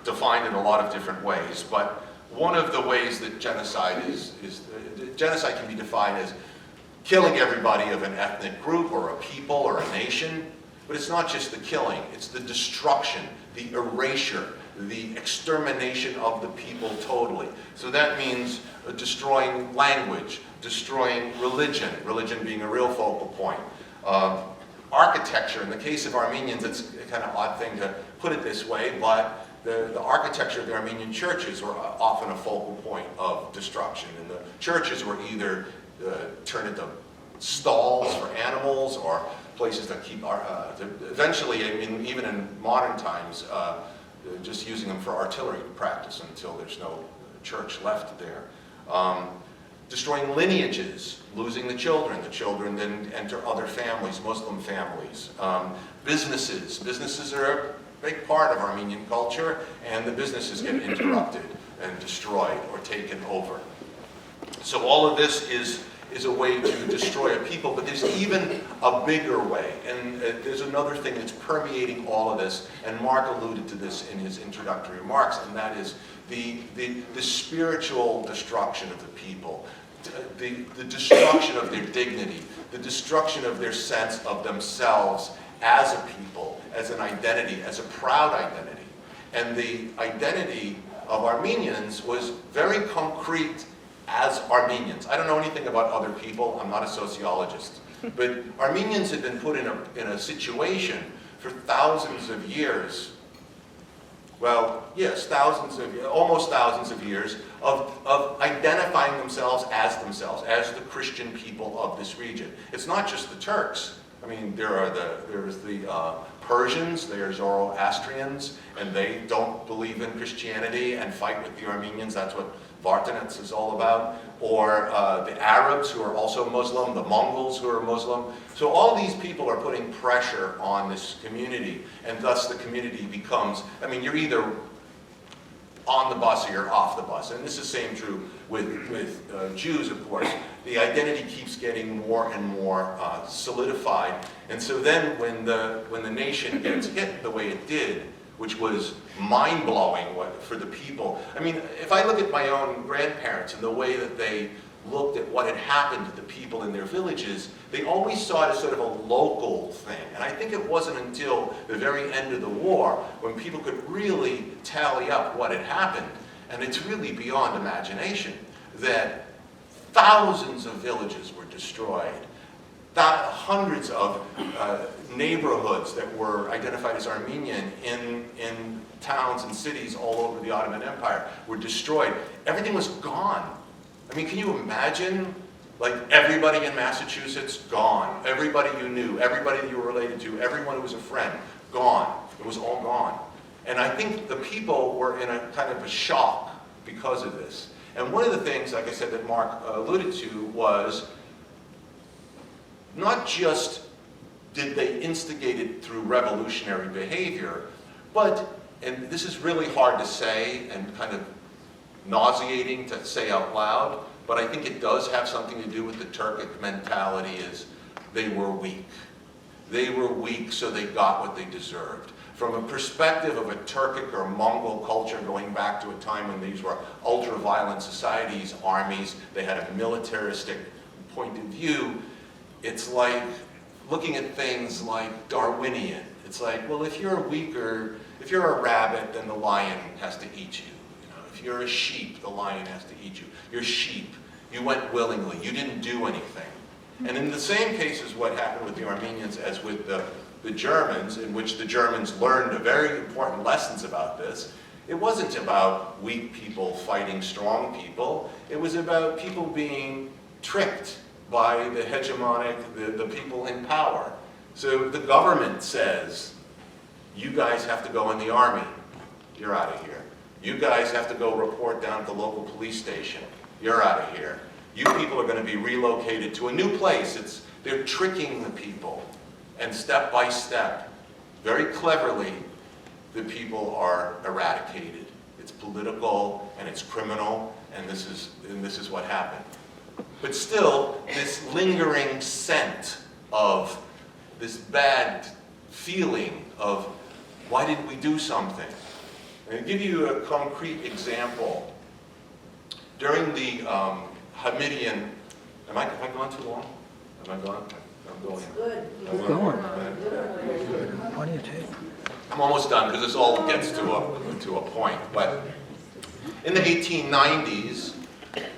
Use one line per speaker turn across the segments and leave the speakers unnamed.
defined in a lot of different ways, but one of the ways that genocide genocide can be defined as killing everybody of an ethnic group or a people or a nation, but it's not just the killing, it's the destruction, the erasure, the extermination of the people totally. So that means destroying language, destroying religion, religion being a real focal point. Architecture, in the case of Armenians, it's a kind of odd thing to put it this way, but the architecture of the Armenian churches were often a focal point of destruction. And the churches were either turned into stalls for animals or places that keep, eventually, I mean, even in modern times, just using them for artillery practice until there's no church left there. Destroying lineages, losing the children then enter other families, Muslim families. Businesses are a big part of Armenian culture, and the businesses get interrupted and destroyed or taken over. So all of this is a way to destroy a people, but there's even a bigger way, and there's another thing that's permeating all of this, and Mark alluded to this in his introductory remarks, and that is the spiritual destruction of the people, the destruction of their dignity, the destruction of their sense of themselves as a people, as an identity, as a proud identity. And the identity of Armenians was very concrete as Armenians. I don't know anything about other people, I'm not a sociologist, but Armenians had been put in a situation for thousands of years, well, yes, almost thousands of years of identifying themselves, as the Christian people of this region. It's not just the Turks. I mean, there's the Persians, there's Zoroastrians, and they don't believe in Christianity and fight with the Armenians. That's what Vartanets is all about. Or the Arabs, who are also Muslim, the Mongols, who are Muslim. So all these people are putting pressure on this community, and thus the community becomes, I mean, you're either on the bus or you're off the bus. And this is the same true with Jews, of course. The identity keeps getting more and more solidified. And so then when the nation gets hit the way it did, which was mind-blowing for the people. I mean, if I look at my own grandparents and the way that they looked at what had happened to the people in their villages, they always saw it as sort of a local thing. And I think it wasn't until the very end of the war when people could really tally up what had happened, and it's really beyond imagination, that thousands of villages were destroyed. Hundreds of neighborhoods that were identified as Armenian in towns and cities all over the Ottoman Empire were destroyed. Everything was gone. I mean, can you imagine, like, everybody in Massachusetts gone, everybody you knew, everybody that you were related to, everyone who was a friend, gone. It was all gone. And I think the people were in a kind of a shock because of this. And one of the things, like I said, that Mark alluded to was not just did they instigate it through revolutionary behavior, but, and this is really hard to say and kind of nauseating to say out loud, but I think it does have something to do with the Turkic mentality, is they were weak. They were weak, so they got what they deserved. From a perspective of a Turkic or Mongol culture going back to a time when these were ultra-violent societies, armies, they had a militaristic point of view. It's like looking at things like Darwinian. It's like, well, if you're if you're a rabbit, then the lion has to eat you. You know, if you're a sheep, the lion has to eat you. You're sheep. You went willingly. You didn't do anything. And in the same case as what happened with the Armenians as with the Germans, in which the Germans learned very important lessons about this, it wasn't about weak people fighting strong people. It was about people being tricked by the hegemonic, the people in power. So the government says, you guys have to go in the army. You're out of here. You guys have to go report down at the local police station. You're out of here. You people are going to be relocated to a new place. They're tricking the people. And step by step, very cleverly, the people are eradicated. It's political and it's criminal, and this is what happened. But still, this lingering scent of this bad feeling of, why didn't we do something? And to give you a concrete example, during the Hamidian, am I going too long? Am I going? I'm going.
Good.
I'm
going.
Good.
Plenty of tape.
I'm almost done because this all gets to a point. But in the 1890s,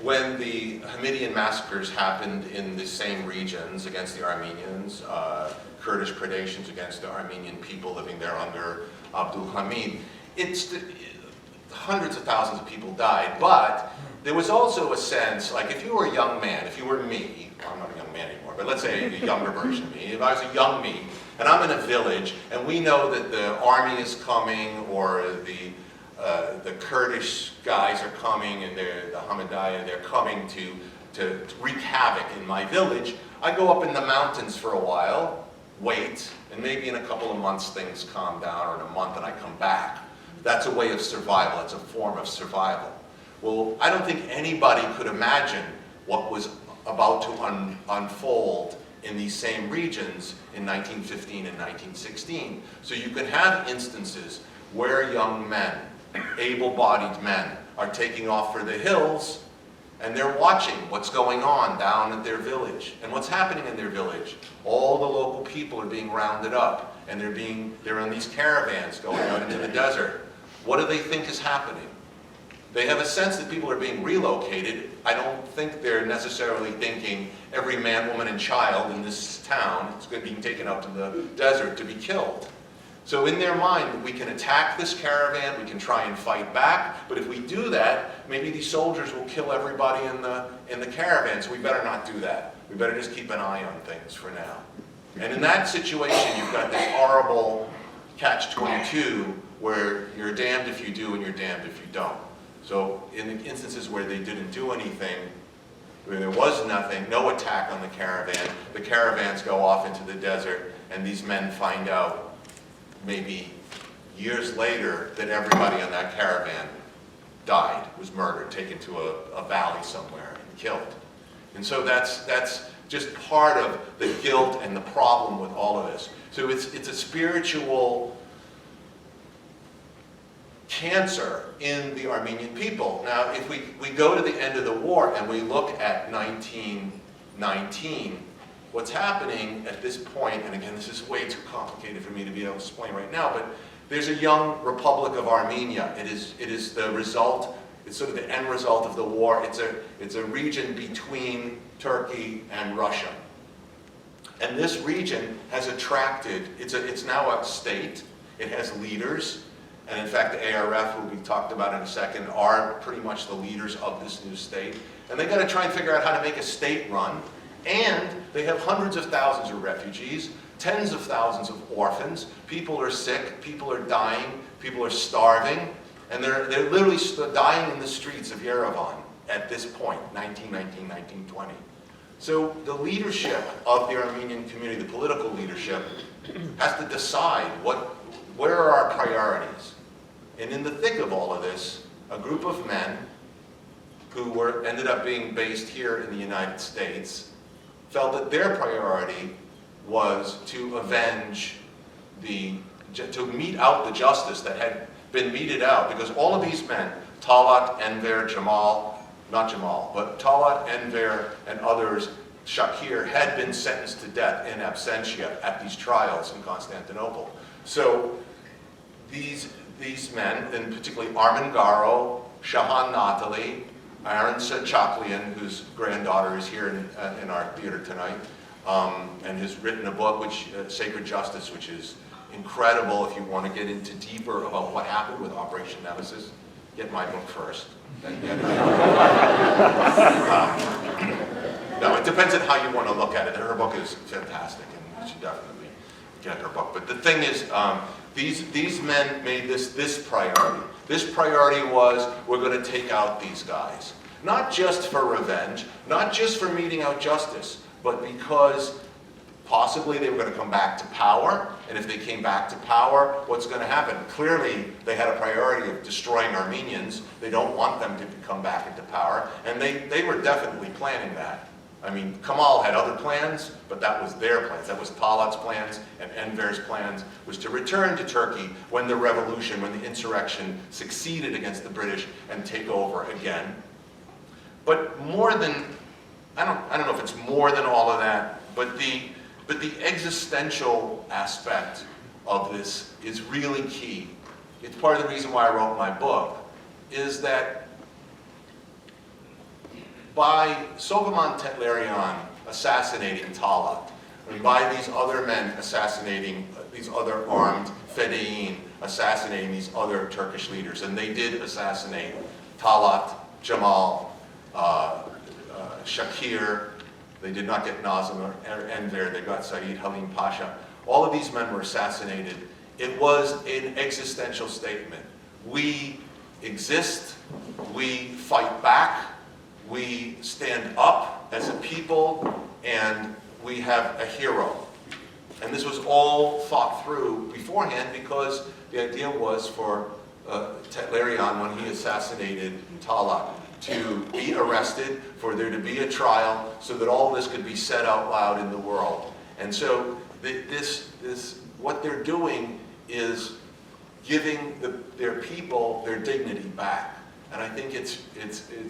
when the Hamidian massacres happened in the same regions against the Armenians, Kurdish predations against the Armenian people living there under Abdul Hamid, hundreds of thousands of people died, but there was also a sense, like if you were a young man, if you were me, well, I'm not a young man anymore, but let's say a younger version of me, if I was a young me, and I'm in a village, and we know that the army is coming, or the Kurdish guys are coming, and the Hamadaya, they're coming to wreak havoc in my village, I go up in the mountains for a while, wait, and maybe in a couple of months things calm down, or in a month and I come back. That's a way of survival, it's a form of survival. Well, I don't think anybody could imagine what was about to unfold in these same regions in 1915 and 1916. So you can have instances where young men, able-bodied men, are taking off for the hills, and they're watching what's going on down at their village. And what's happening in their village? All the local people are being rounded up, and they're in these caravans going out into the desert. What do they think is happening? They have a sense that people are being relocated. I don't think they're necessarily thinking every man, woman, and child in this town is being taken out to the desert to be killed. So in their mind, we can attack this caravan, we can try and fight back, but if we do that, maybe these soldiers will kill everybody in the caravan, so we better not do that. We better just keep an eye on things for now. And in that situation, you've got this horrible catch-22 where you're damned if you do and you're damned if you don't. So in the instances where they didn't do anything, where there was nothing, no attack on the caravans go off into the desert, and these men find out maybe years later that everybody on that caravan died, was murdered, taken to a valley somewhere and killed. And so that's just part of the guilt and the problem with all of this. So it's a spiritual cancer in the Armenian people. Now, if we go to the end of the war and we look at 1919, what's happening at this point, and again, this is way too complicated for me to be able to explain right now, but there's a young Republic of Armenia. It is the result, it's sort of the end result of the war. It's a region between Turkey and Russia. And this region has attracted, it's now a state, it has leaders, and in fact the ARF, who will be talked about in a second, are pretty much the leaders of this new state. And they've got to try and figure out how to make a state run. And they have hundreds of thousands of refugees, tens of thousands of orphans. People are sick, people are dying, people are starving, and they're literally dying in the streets of Yerevan at this point, 1919, 1920. So the leadership of the Armenian community, the political leadership, has to decide where are our priorities. And in the thick of all of this, a group of men who ended up being based here in the United States felt that their priority was to to mete out the justice that had been meted out, because all of these men, Talat, Enver, not Jamal, but Talat, Enver, and others, Shakir, had been sentenced to death in absentia at these trials in Constantinople. So these men, and particularly Armen Garo, Shahan Natali, Aaron Chaklian, whose granddaughter is here in our theater tonight, and has written a book, Sacred Justice, which is incredible. If you want to get into deeper about what happened with Operation Nemesis, get my book first. No, it depends on how you want to look at it. Her book is fantastic, and you should definitely get her book. But the thing is, these men made this priority. This priority was, we're going to take out these guys. Not just for revenge, not just for meting out justice, but because possibly they were going to come back to power, and if they came back to power, what's going to happen? Clearly, they had a priority of destroying Armenians. They don't want them to come back into power, and they were definitely planning that. I mean, Kemal had other plans, but that was their plans. That was Talat's plans and Enver's plans, was to return to Turkey when the revolution, when the insurrection succeeded against the British and take over again. But more than, I don't know if it's more than all of that, but the existential aspect of this is really key. It's part of the reason why I wrote my book, is that by Soghomon Tehlirian assassinating Talat, and by these other men assassinating, these other armed Fedayeen assassinating these other Turkish leaders, and they did assassinate Talat, Jamal, Shakir. They did not get Nazim or Enver, they got Said Halim Pasha. All of these men were assassinated. It was an existential statement. We exist, we fight back, we stand up as a people, and we have a hero. And this was all thought through beforehand, because the idea was for Tehlirian, when he assassinated Talat, to be arrested, for there to be a trial, so that all this could be said out loud in the world. And so what they're doing is giving their people their dignity back. And I think it's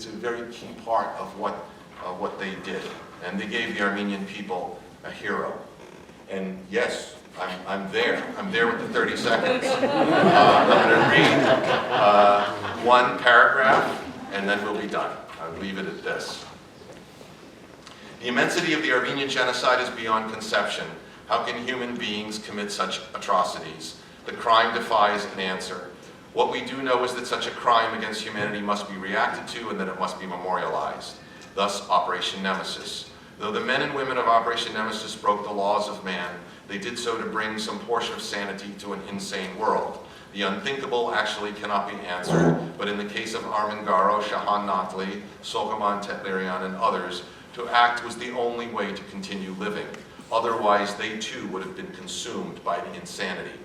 a very key part of what they did. And they gave the Armenian people a hero. And yes, I'm there. I'm there with the 30 seconds. I'm going to read one paragraph, and then we'll be done. I'll leave it at this. The immensity of the Armenian genocide is beyond conception. How can human beings commit such atrocities? The crime defies an answer. What we do know is that such a crime against humanity must be reacted to, and that it must be memorialized. Thus, Operation Nemesis. Though the men and women of Operation Nemesis broke the laws of man, they did so to bring some portion of sanity to an insane world. The unthinkable actually cannot be answered, but in the case of Armin Garo, Shahan Natli, Soghomon Tehlirian, and others, to act was the only way to continue living. Otherwise, they too would have been consumed by the insanity.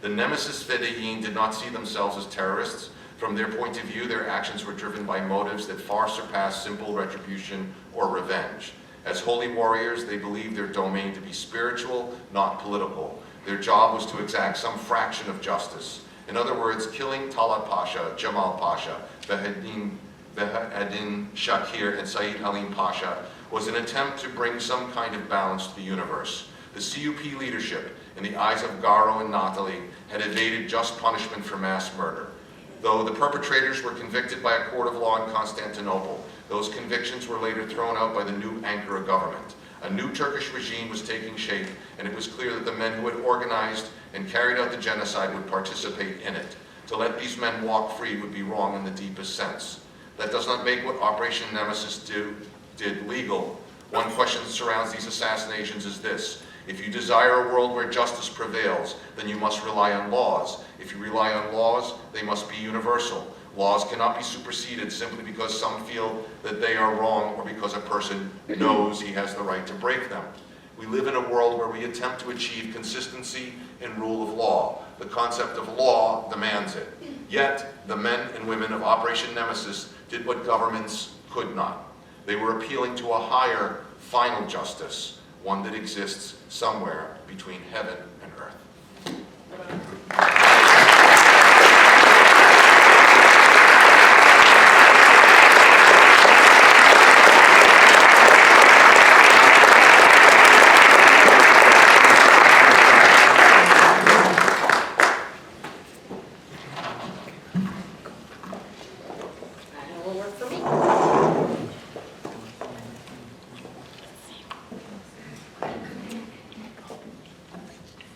The Nemesis Fedayeen did not see themselves as terrorists. From their point of view, their actions were driven by motives that far surpass simple retribution or revenge. As holy warriors, they believed their domain to be spiritual, not political. Their job was to exact some fraction of justice. In other words, killing Talat Pasha, Jamal Pasha, Behedin Shakir, and Said Halim Pasha was an attempt to bring some kind of balance to the universe. The CUP leadership, in the eyes of Garo and Natali, had evaded just punishment for mass murder. Though the perpetrators were convicted by a court of law in Constantinople, those convictions were later thrown out by the new Ankara government. A new Turkish regime was taking shape, and it was clear that the men who had organized and carried out the genocide would participate in it. To let these men walk free would be wrong in the deepest sense. That does not make what Operation Nemesis did legal. One question that surrounds these assassinations is this: if you desire a world where justice prevails, then you must rely on laws. If you rely on laws, they must be universal. Laws cannot be superseded simply because some feel that they are wrong or because a person knows he has the right to break them. We live in a world where we attempt to achieve consistency in rule of law. The concept of law demands it. Yet, the men and women of Operation Nemesis did what governments could not. They were appealing to a higher, final justice, one that exists somewhere between heaven and earth.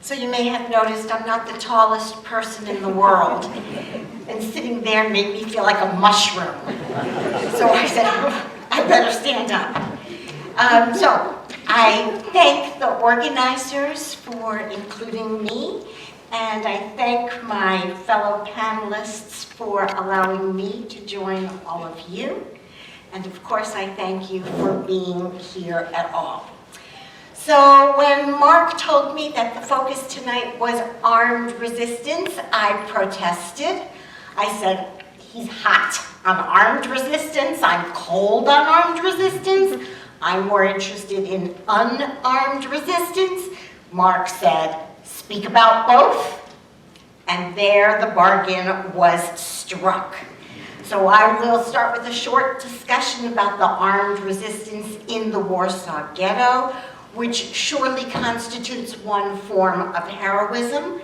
So you may have noticed I'm not the tallest person in the world. And sitting there made me feel like a mushroom. So I said, I better stand up. So I thank the organizers for including me, and I thank my fellow panelists for allowing me to join all of you. And of course, I thank you for being here at all. So when Mark told me that the focus tonight was armed resistance, I protested. I said, he's hot on armed resistance, I'm cold on armed resistance. I'm more interested in unarmed resistance. Mark said, speak about both. And there the bargain was struck. So I will start with a short discussion about the armed resistance in the Warsaw Ghetto, which surely constitutes one form of heroism.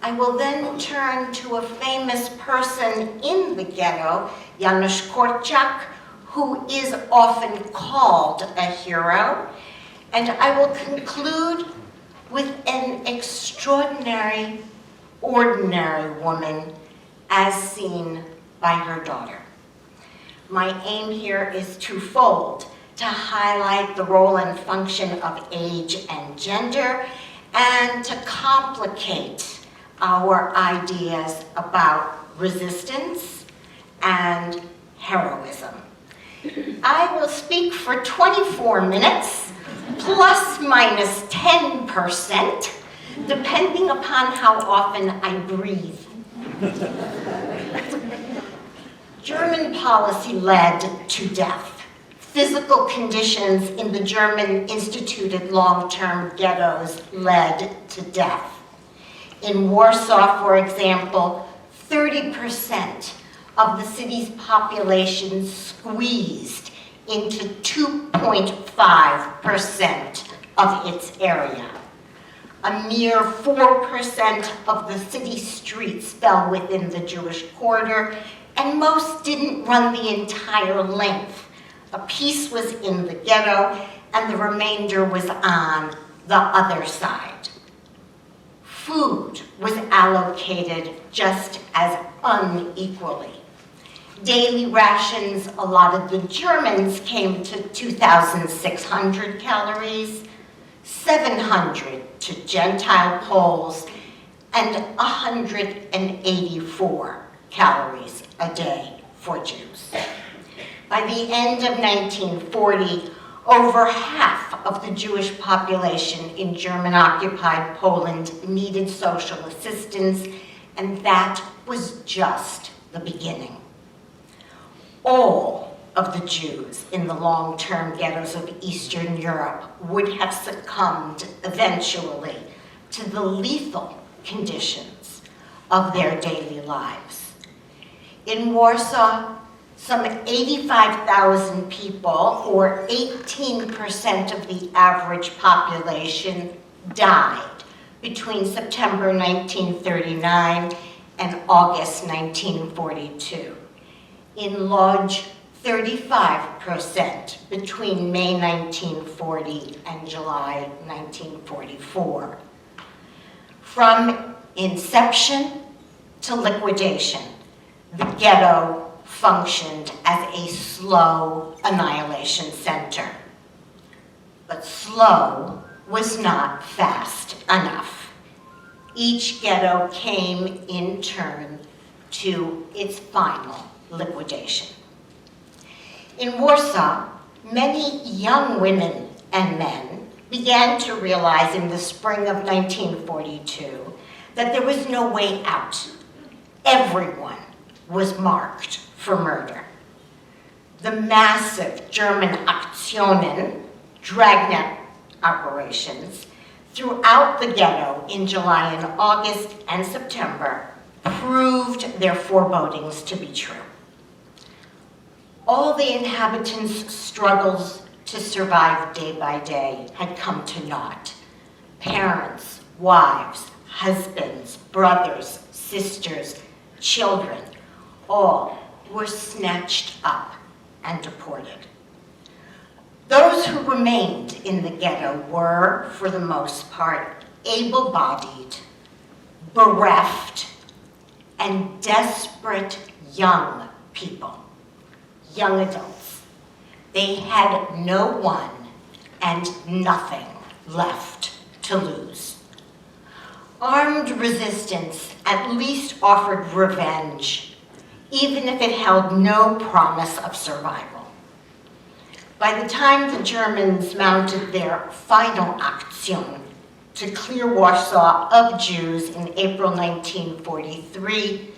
I will then turn to a famous person in the ghetto, Janusz Korczak, who is often called a hero. And I will conclude with an extraordinary, ordinary woman as seen by her daughter. My aim here is twofold: to highlight the role and function of age and gender, and to complicate our ideas about resistance and heroism. I will speak for 24 minutes, plus minus 10%, depending upon how often I breathe. German policy led to death. Physical conditions in the German-instituted long-term ghettos led to death. In Warsaw, for example, 30% of the city's population squeezed into 2.5% of its area. A mere 4% of the city streets fell within the Jewish quarter, and most didn't run the entire length. A piece was in the ghetto, and the remainder was on the other side. Food was allocated just as unequally. Daily rations allotted the Germans came to 2,600 calories, 700 to Gentile Poles, and 184 calories a day for Jews. By the end of 1940, over half of the Jewish population in German-occupied Poland needed social assistance, and that was just the beginning. All of the Jews in the long-term ghettos of Eastern Europe would have succumbed eventually to the lethal conditions of their daily lives. In Warsaw, some 85,000 people, or 18% of the average population, died between September 1939 and August 1942. In Lodz, 35% between May 1940 and July 1944. From inception to liquidation, the ghetto functioned as a slow annihilation center. But slow was not fast enough. Each ghetto came in turn to its final liquidation. In Warsaw, many young women and men began to realize in the spring of 1942 that there was no way out. Everyone was marked for murder. The massive German Aktionen, dragnet operations, throughout the ghetto in July and August and September proved their forebodings to be true. All the inhabitants' struggles to survive day by day had come to naught. Parents, wives, husbands, brothers, sisters, children, all were snatched up and deported. Those who remained in the ghetto were, for the most part, able-bodied, bereft, and desperate young people, young adults. They had no one and nothing left to lose. Armed resistance at least offered revenge, even if it held no promise of survival. By the time the Germans mounted their final Aktion to clear Warsaw of Jews in April 1943,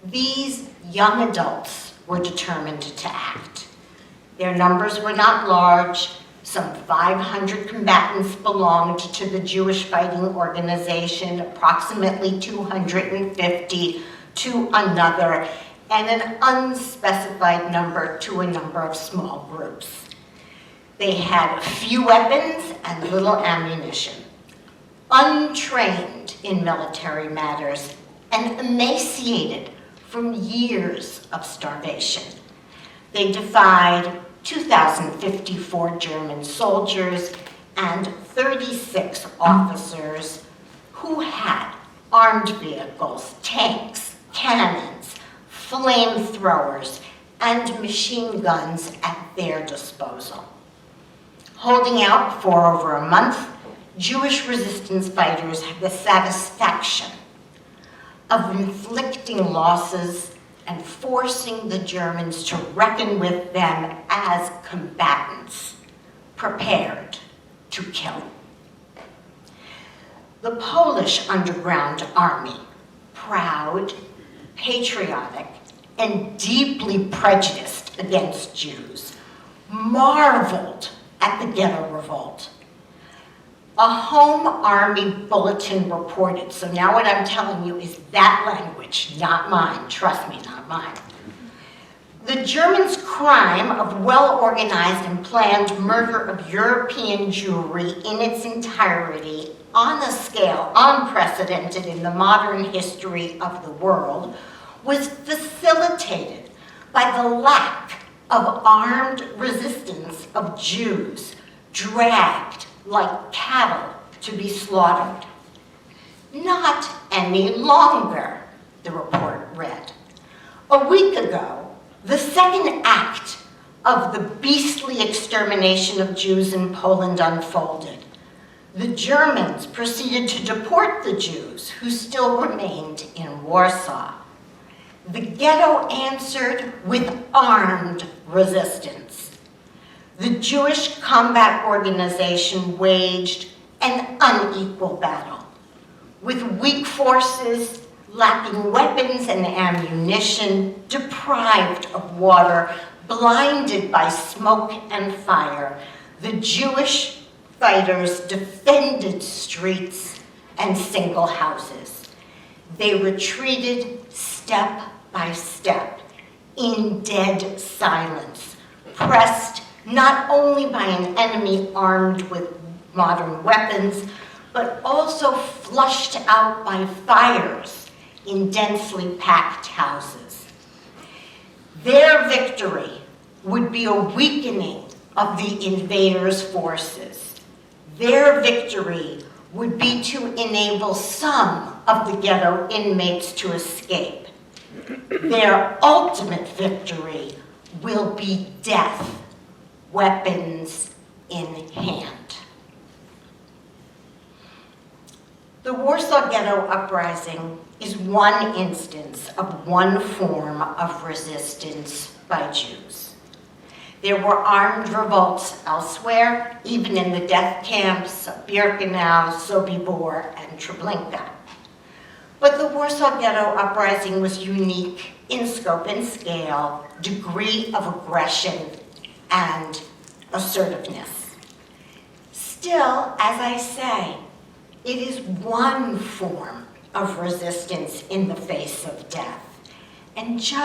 these young adults were determined to act. Their numbers were not large, Some 500 combatants belonged to the Jewish fighting organization, approximately 250 to another, and an unspecified number to a number of small groups. They had few weapons and little ammunition, untrained in military matters, and emaciated from years of starvation. They defied 2,054 German soldiers and 36 officers who had armed vehicles, tanks, cannons, flamethrowers, and machine guns at their disposal. Holding out for over a month, Jewish resistance fighters had the satisfaction of inflicting losses and forcing the Germans to reckon with them as combatants, prepared to kill. The Polish underground army, proud, patriotic, and deeply prejudiced against Jews, marveled at the ghetto revolt. A home army bulletin reported, so now what I'm telling you is that language, not mine, trust me, not mine. The Germans' crime of well-organized and planned murder of European Jewry in its entirety, on a scale unprecedented in the modern history of the world, was facilitated by the lack of armed resistance of Jews dragged like cattle to be slaughtered. Not any longer, the report read. A week ago, the second act of the beastly extermination of Jews in Poland unfolded. The Germans proceeded to deport the Jews who still remained in Warsaw. The ghetto answered with armed resistance. The Jewish Combat Organization waged an unequal battle, with weak forces lacking weapons and ammunition, deprived of water, blinded by smoke and fire. The Jewish fighters defended streets and single houses. They retreated step by step in dead silence, pressed not only by an enemy armed with modern weapons, but also flushed out by fires in densely packed houses. Their victory would be a weakening of the invaders' forces. Their victory would be to enable some of the ghetto inmates to escape. Their ultimate victory will be death, weapons in hand. The Warsaw Ghetto Uprising is one instance of one form of resistance by Jews. There were armed revolts elsewhere, even in the death camps of Birkenau, Sobibor, and Treblinka. But the Warsaw Ghetto Uprising was unique in scope and scale, degree of aggression, and assertiveness. Still, as I say, it is one form of resistance in the face of death. And just